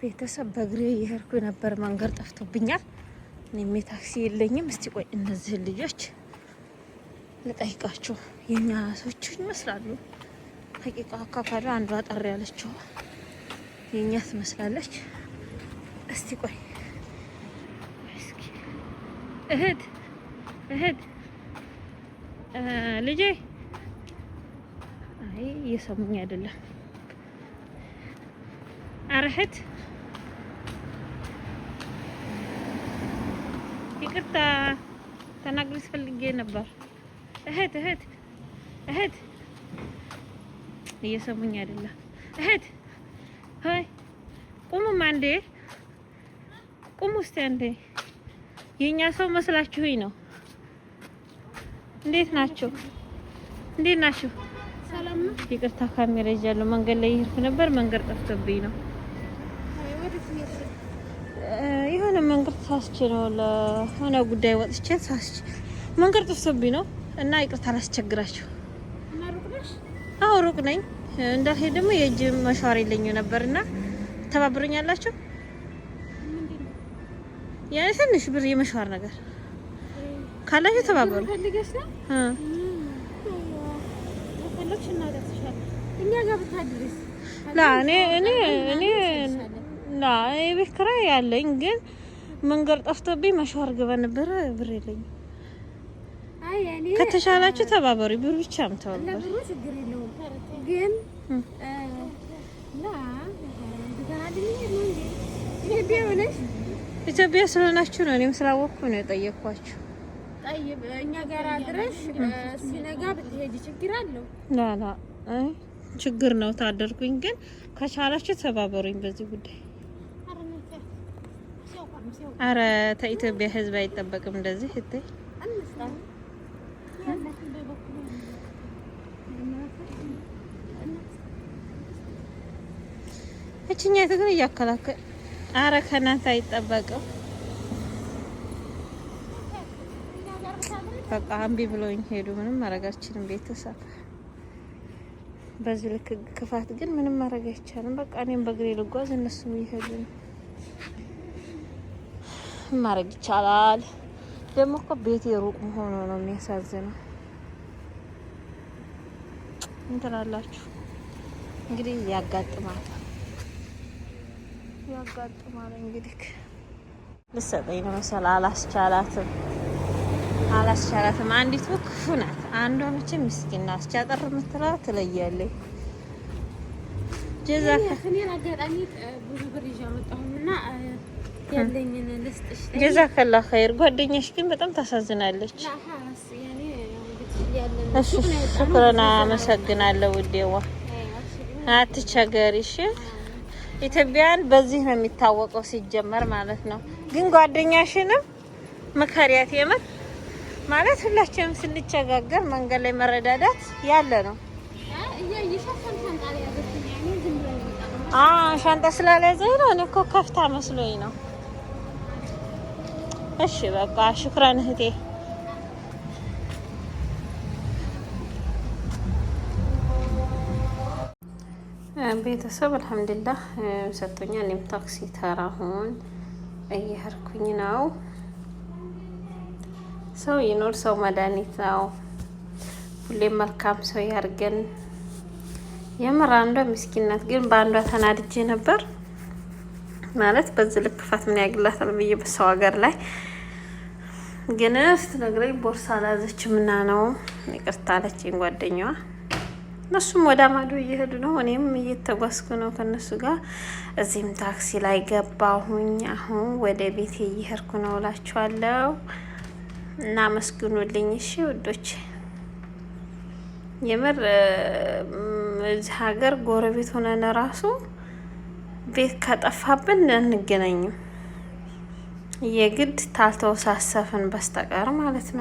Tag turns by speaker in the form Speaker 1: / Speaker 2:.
Speaker 1: ቤተሰብ በእግሬ እየሄድኩ ነበር። መንገድ ጠፍቶብኛል። እኔም ታክሲ የለኝም። እስቲ ቆይ እነዚህን ልጆች ልጠይቃቸው። የኛ ሰዎች ይመስላሉ። ሀቂቃ አካካሉ አንዷ ጠር ያለችው የኛ ትመስላለች። እስቲ ቆይ እስኪ እህት ልጄ፣ አይ እየሰሙኝ አይደለም። አረህት ይቅርታ ተናግሬ ፈልጌ ነበር። እህት እየሰሙኝ አይደለም። እህት ሀይ ቁሙማ፣ አንዴ ቁሙ እስቲ አንዴ። የኛ ሰው መስላችሁኝ ነው። እንዴት ናችሁ? ሰላም ነው? ይቅርታ ካሜራ ይዣለሁ። መንገድ ላይ ይሄድኩ ነበር። መንገድ ጠፍቶብኝ ነው። የሆነ መንገድ ሳስቼ ነው፣ ለሆነ ጉዳይ ወጥቼ ሳስቼ መንገድ ጠፍቶብኝ ነው እና ይቅርታ አላስቸግራችሁ። እና ሩቅ ነሽ? አዎ ሩቅ ነኝ። እንዳልሄድ ደግሞ የእጅ መሻወር የለኝም ነበርና ተባብሩኛላችሁ። ያኔ ትንሽ ብር የመሻወር ነገር ካላችሁ ተባበሩ። ፈልገሽ ነው? እኛ ጋር ብታድርስ? የቤት ኪራይ ያለኝ ግን መንገድ ጠፍቶብኝ መሻወር ገባ ነበር። ብር የለኝም። ከተሻላችሁ ተባበሩ። ብር ብቻ ተባበሩ። ብሩ ችግር የለውም ግን ኢትዮጵያ ስለሆናችሁ ነው። እኔም ስላወቅኩ ነው የጠየኳችሁ። ጠይብ እኛ ጋር አድረሽ ሲነጋ ብትሄጂ ችግር አለው? ላ ችግር ነው ታደርኩኝ። ግን ከቻላችሁ ተባበሩኝ በዚህ ጉዳይ። አረ ከኢትዮጵያ ሕዝብ አይጠበቅም እንደዚህ እቴ። እቺኛይቱ ግን እያከላከለ። አረ ከእናንተ አይጠበቅም። በቃ እምቢ ብሎኝ ሄዱ። ምንም ማረጋችንም ቤተሰብ በዚህ ልክ ክፋት ግን ምንም ማረግ አይቻልም። በቃ እኔም በእግሬ ልጓዝ፣ እነሱም ይሄዱ ነው። ማረግ ይቻላል። ደግሞ እኮ ቤቴ ሩቅ መሆኑ ነው የሚያሳዝነው። እንትን አላችሁ እንግዲህ ያጋጥማል እንግዲህ ልሰጠኝ ነው መሰል አላስቻላትም። አንዲቱ ክፉ ናት፣ አንዷ መቼም ምስኪን ናት። አስቻጠር የምትለው ትለያለች። ጀዛከላ ኸይር። ጓደኛሽ ግን በጣም ታሳዝናለች። እሺ ሽክረና አመሰግናለሁ ውዴዋ። አትቸገሪ እሺ። ኢትዮጵያን በዚህ ነው የሚታወቀው ሲጀመር ማለት ነው። ግን ጓደኛሽንም መከሪያት የምር ማለት ሁላችንም ስንቸጋገር መንገድ ላይ መረዳዳት ያለ ነው። ሻንጣ ስላለያዘኝ ነው። እኔ እኮ ከፍታ መስሎኝ ነው። እሺ በቃ ሽክራን እህቴ። ቤተሰብ አልሐምዱሊላህ ሰጥቶኛል። እኔም ታክሲ ተራሁን እየሄድኩኝ ነው። ሰው ይኖር፣ ሰው መድኃኒት ነው። ሁሌም መልካም ሰው ያርገን። የምር አንዷ ምስኪናት ግን በአንዷ ተናድጄ ነበር ማለት በዚህ ልክ ክፋት ምን ያግላታል ብዬ በሰው ሀገር ላይ ግን ስትነግረኝ ቦርሳ አላዘችም እና ነው ይቅርታ አለችኝ ጓደኛዋ። እነሱም ወደ ማዶ እየሄዱ ነው፣ እኔም እየተጓዝኩ ነው ከነሱ ጋር። እዚህም ታክሲ ላይ ገባሁኝ። አሁን ወደ ቤቴ እየሄድኩ ነው እላችኋለሁ። እና መስግኑልኝ እሺ ውዶች። የምር እዚህ ሀገር ጎረቤት ሆነን ራሱ ቤት ከጠፋብን አንገናኝም፣ የግድ ታልተወሳሰፍን በስተቀር ማለት ነው።